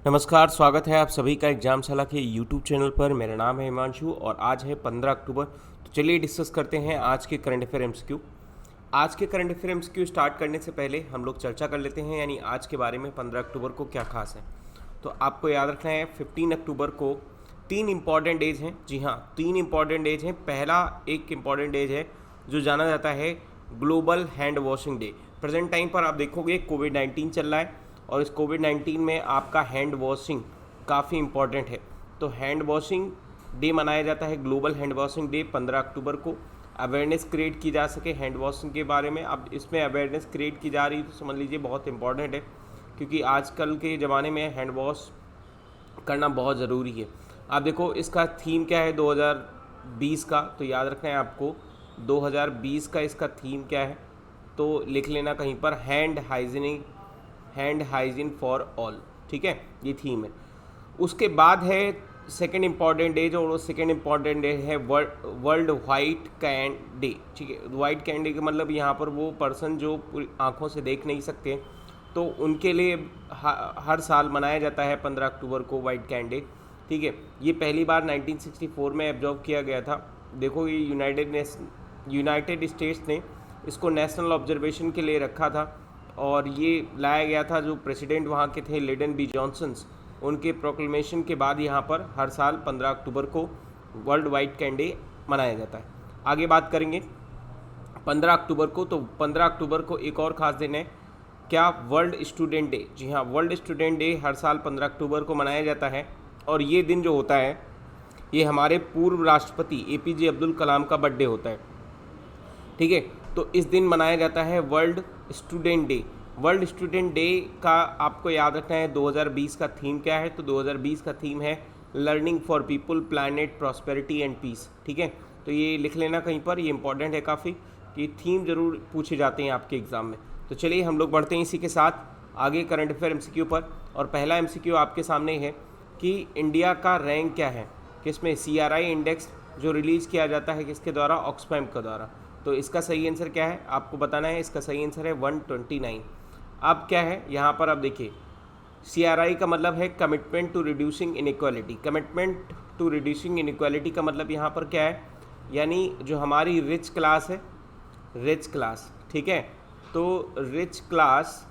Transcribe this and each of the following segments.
नमस्कार, स्वागत है आप सभी का एग्जामशाला के यूट्यूब चैनल पर। मेरा नाम है हिमांशु और आज है 15 अक्टूबर। तो चलिए डिस्कस करते हैं आज के करंट अफेयर एमसीक्यू। आज के करंट अफेयर एमसीक्यू स्टार्ट करने से पहले हम लोग चर्चा कर लेते हैं, यानी आज के बारे में 15 अक्टूबर को क्या खास है। तो आपको याद रखना है 15 अक्टूबर को 3 इंपॉर्टेंट डेज हैं। जी हाँ, 3 इंपॉर्टेंट डेज हैं। पहला एक इंपॉर्टेंट डेज है जो जाना जाता है global hand washing day. Present time पर आप देखोगे कोविड-19 चल रहा है और इस कोविड-19 में आपका हैंड वॉशिंग काफ़ी इंपॉर्टेंट है। तो हैंड वॉशिंग डे मनाया जाता है, ग्लोबल हैंड वॉशिंग डे 15 अक्टूबर को। अवेयरनेस क्रिएट की जा सके हैंड वॉशिंग के बारे में। अब इसमें अवेयरनेस क्रिएट की जा रही है तो समझ लीजिए बहुत इंपॉर्टेंट है, क्योंकि आजकल के ज़माने में हैंड वॉश करना बहुत ज़रूरी है। आप देखो इसका थीम क्या है 2020 का, तो याद रखना है आपको 2020 का इसका थीम क्या है, तो लिख लेना कहीं पर, हैंड हाइजीन फॉर ऑल। ठीक है, ये थीम है। उसके बाद है सेकेंड इम्पॉर्टेंट डे, जो वो सेकेंड इम्पॉर्टेंट डे है वर्ल्ड वाइट कैन डे। ठीक है, वाइट कैन डे का मतलब यहाँ पर वो पर्सन जो पूरी आँखों से देख नहीं सकते, तो उनके लिए हर साल मनाया जाता है 15 अक्टूबर को वाइट कैन डे। ठीक है, ये पहली बार 1964 में ऑब्जर्व किया गया था। देखो ये यूनाइटेड स्टेट्स ने इसको नेशनल ऑब्जर्वेशन के लिए रखा था और ये लाया गया था, जो प्रेसिडेंट वहाँ के थे लिंडन बी जॉनसन, उनके प्रोक्लेमेशन के बाद यहाँ पर हर साल 15 अक्टूबर को वर्ल्ड वाइट कैन डे मनाया जाता है। आगे बात करेंगे 15 अक्टूबर को, तो 15 अक्टूबर को एक और ख़ास दिन है, क्या, वर्ल्ड स्टूडेंट डे। जी हाँ, वर्ल्ड स्टूडेंट डे हर साल 15 अक्टूबर को मनाया जाता है और ये दिन जो होता है ये हमारे पूर्व राष्ट्रपति एपीजे अब्दुल कलाम का बर्थडे होता है। ठीक है, तो इस दिन मनाया जाता है world student day. World student day का आपको याद रखना है 2020 का थीम क्या है, तो 2020 का थीम है learning for people, planet, prosperity and peace. ठीक है, तो ये लिख लेना कहीं पर, ये इंपॉर्टेंट है काफ़ी, ये थीम जरूर पूछे जाते हैं आपके एग्ज़ाम में। तो चलिए हम लोग बढ़ते हैं इसी के साथ आगे करंट अफेयर एमसीक्यू पर। और पहला एमसीक्यू आपके सामने है कि इंडिया का रैंक क्या है, किसमें, CRI इंडेक्स जो रिलीज़ किया जाता है किसके द्वारा, ऑक्सफैम के द्वारा। तो इसका सही आंसर क्या है आपको बताना है। इसका सही आंसर है 129। अब क्या है यहाँ पर, अब देखिए CRI का मतलब है commitment to reducing inequality. Commitment to reducing inequality का मतलब यहाँ पर क्या है, यानी जो हमारी रिच क्लास है, रिच क्लास, ठीक है, तो रिच क्लास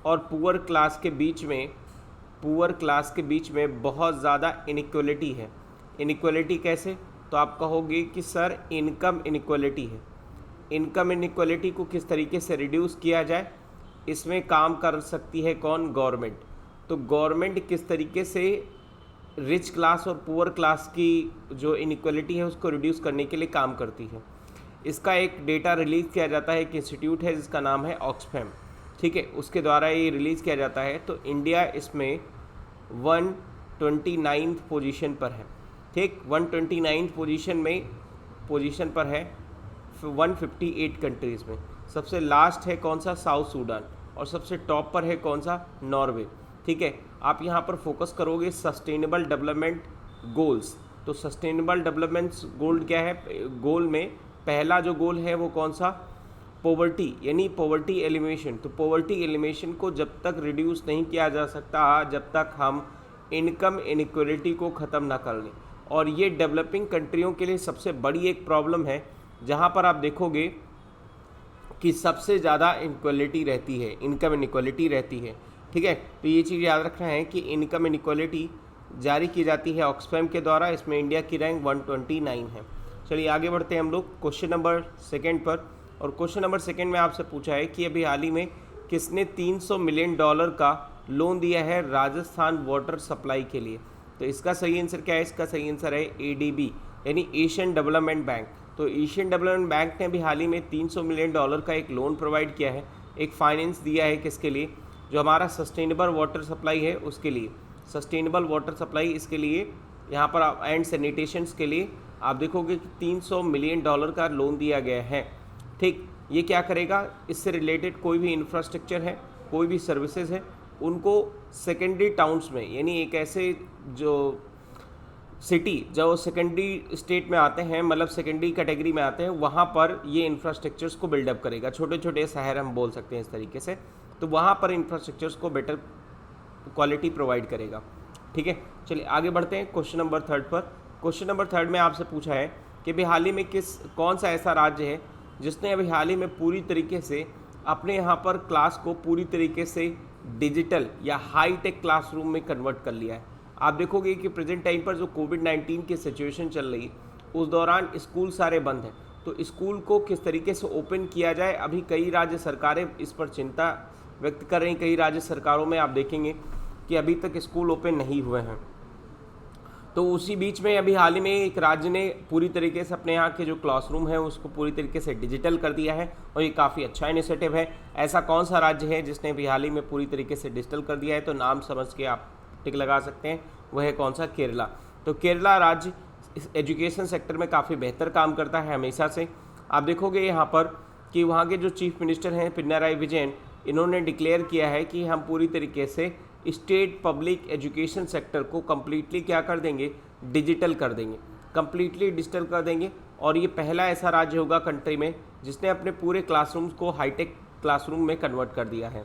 और पुअर क्लास के बीच में बहुत ज़्यादा इनइक्वालिटी है। इनइक्वालिटी कैसे, तो आप कहोगे कि सर इनकम इनइक्वालिटी है। इनकम इनइक्वालिटी को किस तरीके से रिड्यूस किया जाए, इसमें काम कर सकती है कौन, गवर्नमेंट। तो गवर्नमेंट किस तरीके से रिच क्लास और पुअर क्लास की जो इनइक्वालिटी है उसको रिड्यूस करने के लिए काम करती है, इसका एक डेटा रिलीज़ किया जाता है। एक इंस्टीट्यूट है जिसका नाम है ऑक्सफैम। ठीक है, उसके द्वारा ये रिलीज़ किया जाता है। तो इंडिया इसमें 129 पोजीशन पर है। ठीक, 129 पोजीशन पर है 158 कंट्रीज़ में। सबसे लास्ट है कौन सा, साउथ सूडान, और सबसे टॉप पर है कौन सा, नॉर्वे। ठीक है, आप यहाँ पर फोकस करोगे सस्टेनेबल डेवलपमेंट गोल्स। तो सस्टेनेबल डेवलपमेंट गोल क्या है, गोल में पहला जो गोल है वो कौन सा, पॉवर्टी, यानी पॉवर्टी एलिमिनेशन। तो पॉवर्टी एलिमिनेशन को जब तक रिड्यूस नहीं किया जा सकता जब तक हम इनकम इनइक्वालिटी को ख़त्म ना कर लें। और ये डेवलपिंग कंट्रियों के लिए सबसे बड़ी एक प्रॉब्लम है, जहाँ पर आप देखोगे कि सबसे ज़्यादा इनइक्वालिटी रहती है, इनकम इनइक्वालिटी रहती है। ठीक है, तो ये चीज़ याद रखना है कि इनकम इनइक्वालिटी जारी की जाती है ऑक्सफैम के द्वारा। इसमें इंडिया की रैंक 129 है। चलिए आगे बढ़ते हैं हम लोग क्वेश्चन नंबर सेकंड पर। और क्वेश्चन नंबर सेकंड में आपसे पूछा है कि अभी हाल ही में किसने $300 मिलियन का लोन दिया है राजस्थान वाटर सप्लाई के लिए। तो इसका सही आंसर क्या है, इसका सही आंसर है ADB, यानी एशियन डेवलपमेंट बैंक। तो एशियन डेवलपमेंट बैंक ने भी हाल ही में $300 मिलियन का एक लोन प्रोवाइड किया है, एक फाइनेंस दिया है, किसके लिए, जो हमारा सस्टेनेबल वाटर सप्लाई है उसके लिए। सस्टेनेबल वाटर सप्लाई इसके लिए यहाँ पर आप एंड सैनिटेशंस के लिए आप देखोगे कि $300 मिलियन का लोन दिया गया है। ठीक, ये क्या करेगा, इससे रिलेटेड कोई भी इंफ्रास्ट्रक्चर है, कोई भी सर्विसेज है, उनको सेकेंडरी टाउन्स में, यानी एक ऐसे जो सिटी जो सेकेंडरी स्टेट में आते हैं, मतलब सेकेंडरी कैटेगरी में आते हैं, वहाँ पर ये इंफ्रास्ट्रक्चर्स को बिल्डअप करेगा। छोटे छोटे शहर हम बोल सकते हैं इस तरीके से। तो वहाँ पर इंफ्रास्ट्रक्चर्स को बेटर क्वालिटी प्रोवाइड करेगा। ठीक है, चलिए आगे बढ़ते हैं क्वेश्चन नंबर 3 पर। क्वेश्चन नंबर 3 में आपसे पूछा है कि अभी हाल ही में कौन सा ऐसा राज्य है जिसने अभी हाल ही में पूरी तरीके से अपने यहाँ पर क्लास को पूरी तरीके से डिजिटल या हाई टेक क्लासरूम में कन्वर्ट कर लिया है। आप देखोगे कि प्रेजेंट टाइम पर जो कोविड-19 की सिचुएशन चल रही उस दौरान स्कूल सारे बंद हैं, तो स्कूल को किस तरीके से ओपन किया जाए, अभी कई राज्य सरकारें इस पर चिंता व्यक्त कर रही। कई राज्य सरकारों में आप देखेंगे कि अभी तक स्कूल ओपन नहीं हुए हैं। तो उसी बीच में अभी हाल ही में एक राज्य ने पूरी तरीके से अपने यहाँ के जो क्लासरूम है उसको पूरी तरीके से डिजिटल कर दिया है और ये काफ़ी अच्छा इनिशिएटिव है। ऐसा कौन सा राज्य है जिसने अभी हाल ही में पूरी तरीके से डिजिटल कर दिया है, तो नाम समझ के आप टिक लगा सकते हैं, वह है कौन सा, केरला। तो केरला राज्य इस एजुकेशन सेक्टर में काफ़ी बेहतर काम करता है हमेशा से। आप देखोगे यहाँ पर कि वहाँ के जो चीफ मिनिस्टर हैं पिनाराई विजयन, इन्होंने डिक्लेयर किया है कि हम पूरी तरीके से स्टेट पब्लिक एजुकेशन सेक्टर को कम्प्लीटली क्या कर देंगे, डिजिटल कर देंगे, कम्प्लीटली डिजिटल कर देंगे। और ये पहला ऐसा राज्य होगा कंट्री में जिसने अपने पूरे क्लासरूम्स को हाईटेक क्लासरूम में कन्वर्ट कर दिया है।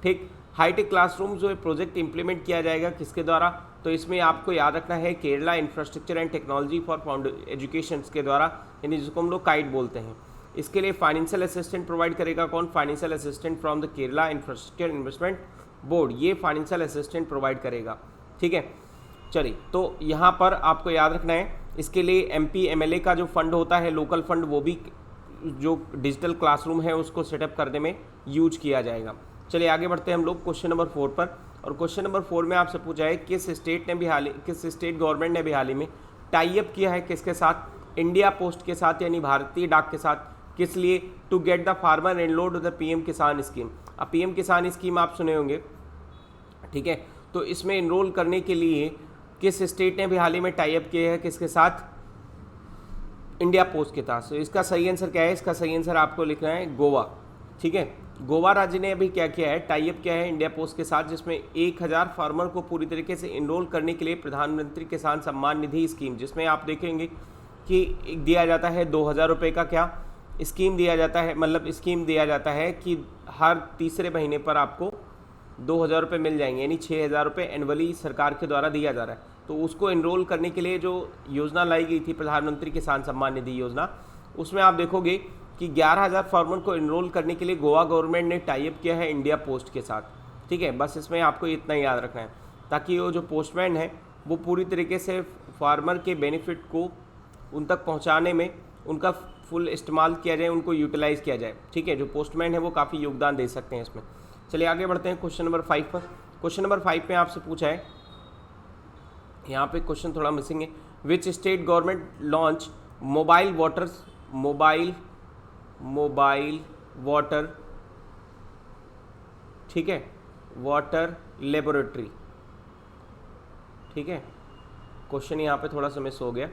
ठीक, हाईटेक क्लासरूम जो प्रोजेक्ट इंप्लीमेंट किया जाएगा किसके द्वारा, तो इसमें आपको याद रखना है Kerala infrastructure and technology for education के द्वारा, यानी जिसको हम लोग काइट बोलते हैं। इसके लिए फाइनेंशियल असिस्टेंट प्रोवाइड करेगा कौन, financial assistant from the Kerala infrastructure investment board, ये फाइनेंशियल असिस्टेंट प्रोवाइड करेगा। ठीक है, चलिए तो यहाँ पर आपको याद रखना है इसके लिए MP MLA का जो फंड होता है, लोकल फंड, वो भी जो डिजिटल क्लासरूम है उसको सेटअप करने में यूज किया जाएगा। चलिए आगे बढ़ते हैं हम लोग क्वेश्चन नंबर 4 पर। और क्वेश्चन नंबर 4 में आपसे पूछा है किस स्टेट गवर्नमेंट ने भी हाल ही में टाई अप किया है किसके साथ, इंडिया पोस्ट के साथ यानी भारतीय डाक के साथ। किस लिए, to get the farmer enrolled the PM Kisan scheme. अब PM किसान स्कीम आप सुने होंगे, ठीक है, तो इसमें एनरोल करने के लिए किस स्टेट ने भी हाल ही में टाई अप किया है किसके साथ, इंडिया पोस्ट के साथ। तो इसका सही आंसर क्या है, इसका सही आंसर आपको लिखना है गोवा। ठीक है, गोवा राज्य ने अभी क्या किया है, टाई अप किया है इंडिया पोस्ट के साथ, जिसमें 1000 फार्मर को पूरी तरीके से एनरोल करने के लिए प्रधानमंत्री किसान सम्मान निधि स्कीम, जिसमें आप देखेंगे कि दिया जाता है 2000 रुपये का क्या स्कीम दिया जाता है, मतलब स्कीम दिया जाता है कि हर तीसरे महीने पर आपको 2000 रुपये मिल जाएंगे, यानी 6000 रुपये एनुअली सरकार के द्वारा दिया जा रहा है। तो उसको एनरोल करने के लिए जो योजना लाई गई थी प्रधानमंत्री किसान सम्मान निधि योजना, उसमें आप देखोगे कि 11000 फार्मर को एनरोल करने के लिए गोवा गवर्नमेंट ने टाई अप किया है इंडिया पोस्ट के साथ। ठीक है, बस इसमें आपको इतना ही याद रखना है ताकि वो जो पोस्टमैन है वो पूरी तरीके से फार्मर के बेनिफिट को उन तक पहुँचाने में उनका फुल इस्तेमाल किया जाए, उनको यूटिलाइज़ किया जाए। ठीक है, जो पोस्टमैन है वो काफ़ी योगदान दे सकते हैं इसमें। चलिए आगे बढ़ते हैं क्वेश्चन नंबर 5 पर। क्वेश्चन नंबर 5 में आपसे पूछा है, यहाँ पे क्वेश्चन थोड़ा मिसिंग है, which state government launch mobile water, ठीक है, वाटर लेबोरेटरी। ठीक है, क्वेश्चन यहाँ पे थोड़ा सा मिस हो गया,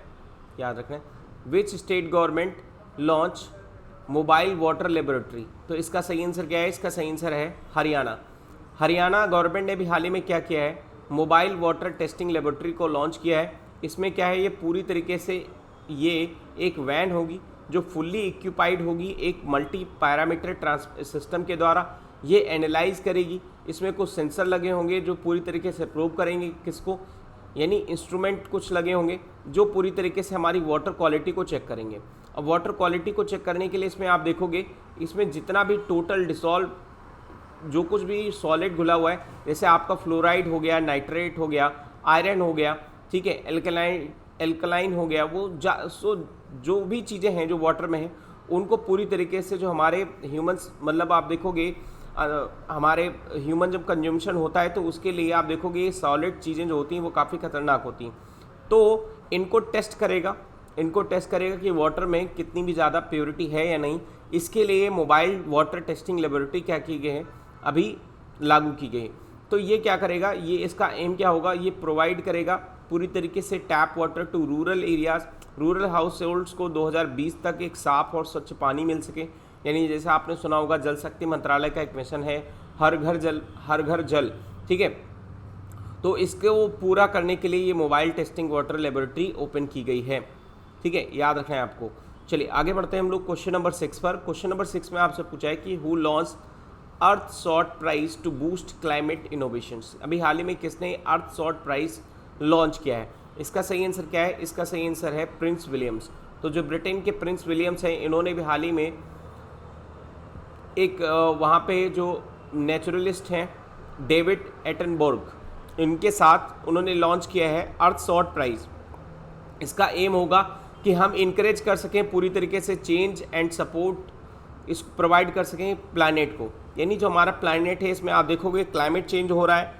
याद रखना। Which state government launch mobile water laboratory, तो इसका सही आंसर क्या है, इसका सही आंसर है हरियाणा। हरियाणा गवर्नमेंट ने भी हाल ही में क्या किया है, मोबाइल वाटर टेस्टिंग लेबोरेटरी को लॉन्च किया है। इसमें क्या है, ये पूरी तरीके से ये एक वैन होगी जो फुल्ली इक्विपाइड होगी एक मल्टी पैरामीटर सिस्टम के द्वारा, ये एनालाइज करेगी। इसमें कुछ सेंसर लगे होंगे जो पूरी तरीके से प्रूव करेंगे किसको, यानी इंस्ट्रूमेंट कुछ लगे होंगे जो पूरी तरीके से हमारी वाटर क्वालिटी को चेक करेंगे। अब वाटर क्वालिटी को चेक करने के लिए इसमें आप देखोगे इसमें जितना भी टोटल डिसॉल्व जो कुछ भी सॉलिड घुला हुआ है, जैसे आपका फ्लोराइड हो गया, नाइट्रेट हो गया, आयरन हो गया, ठीक है, एल्कलाइन हो गया, वो जो भी चीज़ें हैं जो वाटर में हैं उनको पूरी तरीके से जो हमारे ह्यूमंस, मतलब आप देखोगे हमारे ह्यूमन जब कंजम्पशन होता है तो उसके लिए आप देखोगे ये सॉलिड चीज़ें जो होती हैं वो काफ़ी खतरनाक होती हैं। तो इनको टेस्ट करेगा कि वाटर में कितनी भी ज़्यादा प्योरिटी है या नहीं। इसके लिए मोबाइल वाटर टेस्टिंग लेबोरेटरी क्या की गई है, अभी लागू की गई है। तो ये क्या करेगा, ये इसका एम क्या होगा, ये प्रोवाइड करेगा पूरी तरीके से tap water to rural areas, rural household को 2020 तक एक साफ और स्वच्छ पानी मिल सके। यानी जैसे आपने सुना होगा जल शक्ति मंत्रालय का एक मिशन है हर घर जल, ठीक है, तो इसको पूरा करने के लिए ये mobile testing water laboratory open की गई है। ठीक है, याद रखना है आपको। चलिए आगे बढ़ते हैं हम लोग क्वेश्चन नंबर 6 पर। क्वेश्चन नंबर 6 में आपसे पूछा है कि who launch Earthshot prize to boost climate innovations. अभी हाल ही में किसने अर्थ सॉर्ट प्राइज लॉन्च किया है? इसका सही आंसर क्या है? इसका सही आंसर है प्रिंस विलियम्स। तो जो ब्रिटेन के प्रिंस विलियम्स हैं, इन्होंने भी हाल ही में एक वहाँ पे जो नेचुरलिस्ट हैं डेविड एटनबर्ग, इनके साथ उन्होंने लॉन्च किया है अर्थ सॉर्ट प्राइज। इसका एम होगा कि हम इनकरेज कर सकें पूरी तरीके से चेंज एंड सपोर्ट इस प्रोवाइड कर सकें प्लैनेट को। यानी जो हमारा प्लैनेट है, इसमें आप देखोगे क्लाइमेट चेंज हो रहा है,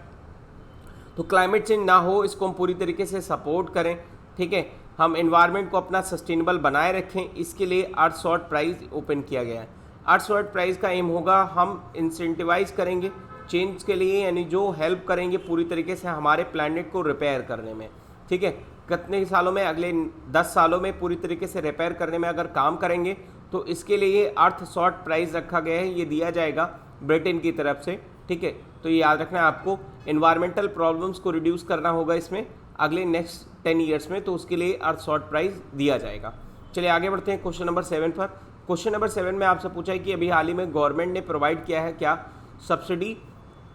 तो क्लाइमेट चेंज ना हो इसको हम पूरी तरीके से सपोर्ट करें, ठीक है, हम एनवायरनमेंट को अपना सस्टेनेबल बनाए रखें, इसके लिए अर्थ सॉर्ट प्राइज ओपन किया गया है। अर्थ सॉर्ट प्राइज का एम होगा हम इंसेंटिवाइज करेंगे चेंज के लिए, यानी जो हेल्प करेंगे पूरी तरीके से हमारे प्लैनेट को रिपेयर करने में, ठीक है। कितने सालों में? अगले 10 सालों में पूरी तरीके से रिपेयर करने में अगर काम करेंगे तो इसके लिए अर्थ सॉर्ट प्राइज रखा गया है, ये दिया जाएगा ब्रिटेन की तरफ से, ठीक है। तो ये याद रखना है आपको, एनवायरमेंटल प्रॉब्लम्स को रिड्यूस करना होगा इसमें अगले नेक्स्ट 10 ईयर्स में, तो उसके लिए अर्थ सॉर्ट प्राइज दिया जाएगा। चलिए आगे बढ़ते हैं क्वेश्चन नंबर 7 पर। क्वेश्चन नंबर 7 में आपसे पूछा है कि अभी हाल ही में गवर्नमेंट ने प्रोवाइड किया है क्या subsidy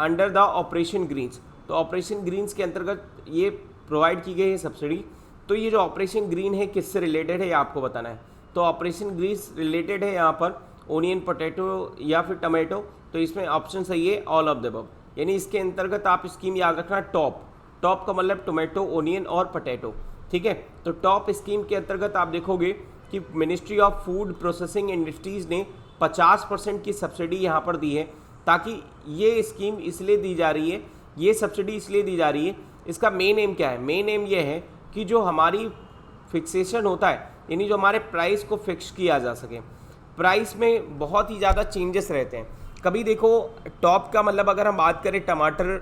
under the operation greens. तो ऑपरेशन ग्रीन्स के अंतर्गत ये प्रोवाइड की गई है सब्सिडी। तो ये जो ऑपरेशन ग्रीन है किससे रिलेटेड है, ये आपको बताना है। तो ऑपरेशन ग्रीन्स रिलेटेड है यहाँ पर ओनियन, पोटैटो या फिर टमाटो। तो इसमें ऑप्शन सही है ऑल ऑफ द अबव, यानी इसके अंतर्गत आप स्कीम याद रखना टॉप का मतलब टोमेटो, ओनियन और पोटैटो, ठीक है। तो टॉप स्कीम के अंतर्गत आप देखोगे कि ministry of food processing industries ने 50% की सब्सिडी यहाँ पर दी है, ताकि ये स्कीम इसलिए दी जा रही है, ये सब्सिडी इसलिए दी जा रही है, इसका मेन एम क्या है? मेन एम ये है कि जो हमारी फिक्सेशन होता है, यानी जो हमारे प्राइस को फिक्स किया जा सके। प्राइस में बहुत ही ज़्यादा चेंजेस रहते हैं। कभी देखो टॉप का मतलब अगर हम बात करें टमाटर,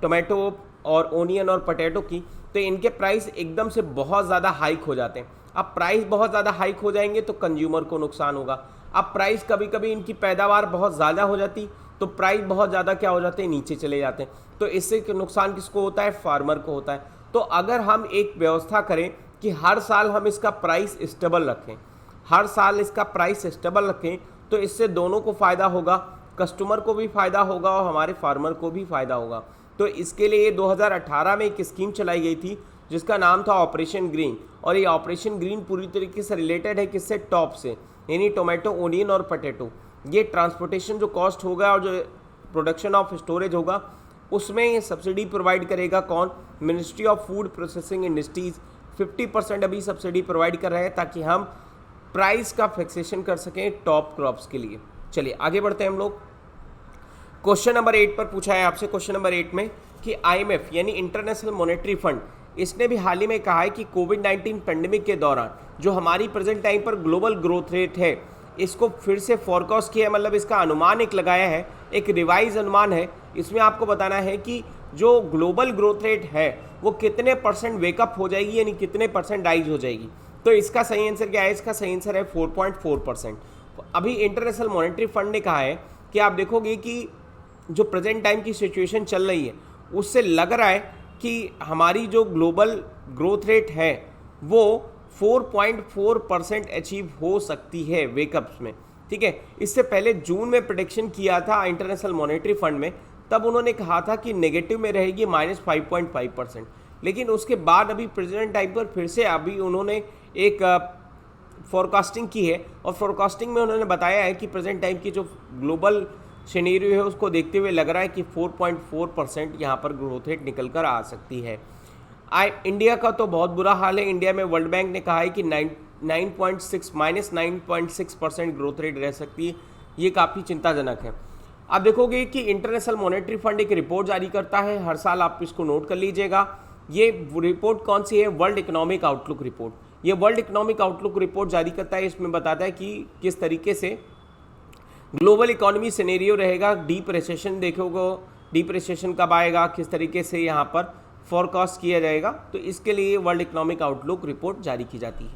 टोमेटो और ओनियन और पोटैटो की, तो इनके प्राइस एकदम से बहुत ज़्यादा हाइक हो जाते हैं। अब प्राइस बहुत ज़्यादा हाइक हो जाएंगे तो कंज्यूमर को नुकसान होगा। अब प्राइस कभी कभी इनकी पैदावार बहुत ज़्यादा हो जाती तो प्राइस बहुत ज़्यादा क्या हो जाते हैं, नीचे चले जाते हैं। तो इससे नुकसान किसको होता है? फार्मर को होता है। तो अगर हम एक व्यवस्था करें कि हर साल हम इसका प्राइस स्टेबल रखें, हर साल इसका प्राइस स्टेबल रखें, तो इससे दोनों को फ़ायदा होगा, कस्टमर को भी फ़ायदा होगा और हमारे फार्मर को भी फ़ायदा होगा। तो इसके लिए 2018 में एक स्कीम चलाई गई थी जिसका नाम था ऑपरेशन ग्रीन, और ये ऑपरेशन ग्रीन पूरी तरीके से रिलेटेड है किससे? टॉप से, यानी टोमेटो, ओनियन और पोटैटो। ये ट्रांसपोर्टेशन जो कॉस्ट होगा और जो प्रोडक्शन ऑफ स्टोरेज होगा उसमें ये सब्सिडी प्रोवाइड करेगा कौन? Ministry of food processing industries 50% अभी सब्सिडी प्रोवाइड कर रहे हैं ताकि हम प्राइस का फिक्सेशन कर सकें टॉप क्रॉप्स के लिए। चलिए आगे बढ़ते हैं हम लोग। क्वेश्चन नंबर 8 पर पूछा है आपसे, क्वेश्चन नंबर 8 में कि IMF यानी इंटरनेशनल मॉनेटरी फंड, इसने भी हाल ही में कहा है कि कोविड-19 पेंडेमिक के दौरान जो हमारी प्रेजेंट टाइम पर ग्लोबल ग्रोथ रेट है, इसको फिर से फोरकास्ट किया है, मतलब इसका अनुमान एक लगाया है, एक रिवाइज अनुमान है। इसमें आपको बताना है कि जो ग्लोबल ग्रोथ रेट है वो कितने % वेकअप हो जाएगी, यानी कितने % राइज हो जाएगी। तो इसका सही आंसर क्या है? इसका सही आंसर है 4.4%। अभी इंटरनेशनल मॉनेटरी फंड ने कहा है कि आप देखोगे कि जो प्रेजेंट टाइम की सिचुएशन चल रही है उससे लग रहा है कि हमारी जो ग्लोबल ग्रोथ रेट है वो 4.4% अचीव हो सकती है वेकअप्स में, ठीक है। इससे पहले जून में प्रेडिक्शन किया था इंटरनेशनल मॉनेटरी फंड में, तब उन्होंने कहा था कि नेगेटिव में रहेगी -5.5%, लेकिन उसके बाद अभी प्रेजेंट टाइम पर फिर से अभी उन्होंने एक फोरकास्टिंग की है, और फोरकास्टिंग में उन्होंने बताया है कि प्रेजेंट टाइम की जो ग्लोबल सिनेरियो है उसको देखते हुए लग रहा है कि 4.4% यहाँ पर ग्रोथ रेट निकल कर आ सकती है। इंडिया का तो बहुत बुरा हाल है। इंडिया में वर्ल्ड बैंक ने कहा है कि 9.6% ग्रोथ रेट रह सकती है, ये काफ़ी चिंताजनक है। आप देखोगे कि इंटरनेशनल मॉनेटरी फंड एक रिपोर्ट जारी करता है हर साल, आप इसको नोट कर लीजिएगा। ये रिपोर्ट कौन सी है? World economic outlook report. ये वर्ल्ड इकोनॉमिक आउटलुक रिपोर्ट जारी करता है, इसमें बताता है कि किस तरीके से ग्लोबल इकोनॉमी सिनेरियो रहेगा। डीप रिसेशन देखोगे, डीप रिसेशन कब आएगा, किस तरीके से यहाँ पर फोरकास्ट किया जाएगा, तो इसके लिए वर्ल्ड इकोनॉमिक आउटलुक रिपोर्ट जारी की जाती है।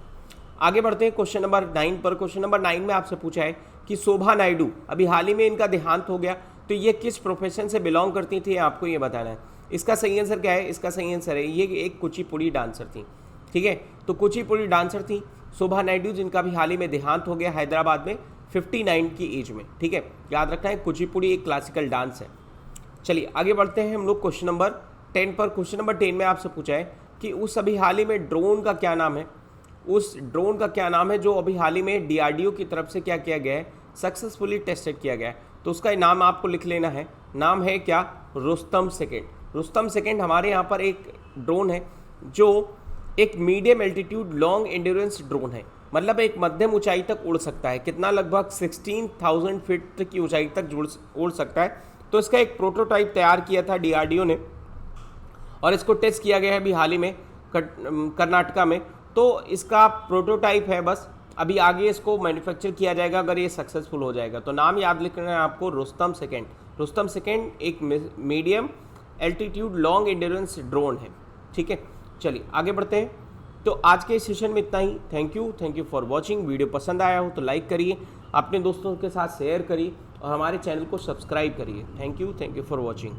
आगे बढ़ते हैं क्वेश्चन नंबर 9 पर। क्वेश्चन नंबर 9 में आपसे पूछा है कि शोभा नायडू, अभी हाल ही में इनका देहांत हो गया, तो ये किस प्रोफेशन से बिलोंग करती थी, आपको ये बताना है। इसका सही आंसर क्या है? इसका सही आंसर है ये एक कुचिपुड़ी डांसर थी, ठीक है। तो कुचिपुड़ी डांसर थी शोभा नायडू जिनका भी हाल ही में देहांत हो गया हैदराबाद में 59 की एज में, ठीक है। याद रखना है कुचिपुड़ी एक क्लासिकल डांस है। चलिए आगे बढ़ते हैं हम लोग क्वेश्चन नंबर 10 पर। क्वेश्चन नंबर 10 में आपसे पूछा है कि उस अभी हाल ही में ड्रोन का क्या नाम है, उस ड्रोन का क्या नाम है जो अभी हाल ही में DRDO की तरफ से क्या किया गया है, सक्सेसफुली टेस्टेड किया गया है। तो उसका नाम आपको लिख लेना है, नाम है क्या, रुस्तम सेकंड। रुस्तम सेकंड हमारे यहाँ पर एक ड्रोन है जो एक medium altitude long endurance drone है, मतलब एक मध्यम ऊंचाई तक उड़ सकता है। कितना, लगभग 16,000 फीट की ऊंचाई तक उड़ सकता है। तो इसका एक प्रोटोटाइप तैयार किया था DRDO ने और इसको टेस्ट किया गया है अभी हाल ही में कर्नाटका में। तो इसका प्रोटोटाइप है, बस अभी आगे इसको मैन्युफैक्चर किया जाएगा अगर ये सक्सेसफुल हो जाएगा। तो नाम याद लिखना है आपको, रुस्तम सेकंड। रुस्तम सेकंड एक medium altitude long endurance drone है, ठीक है। चलिए आगे बढ़ते हैं। तो आज के इस सेशन में इतना ही। Thank you for watching. Video पसंद आया हो तो लाइक करिए, अपने दोस्तों के साथ शेयर करिए और हमारे चैनल को सब्सक्राइब करिए। Thank you for watching.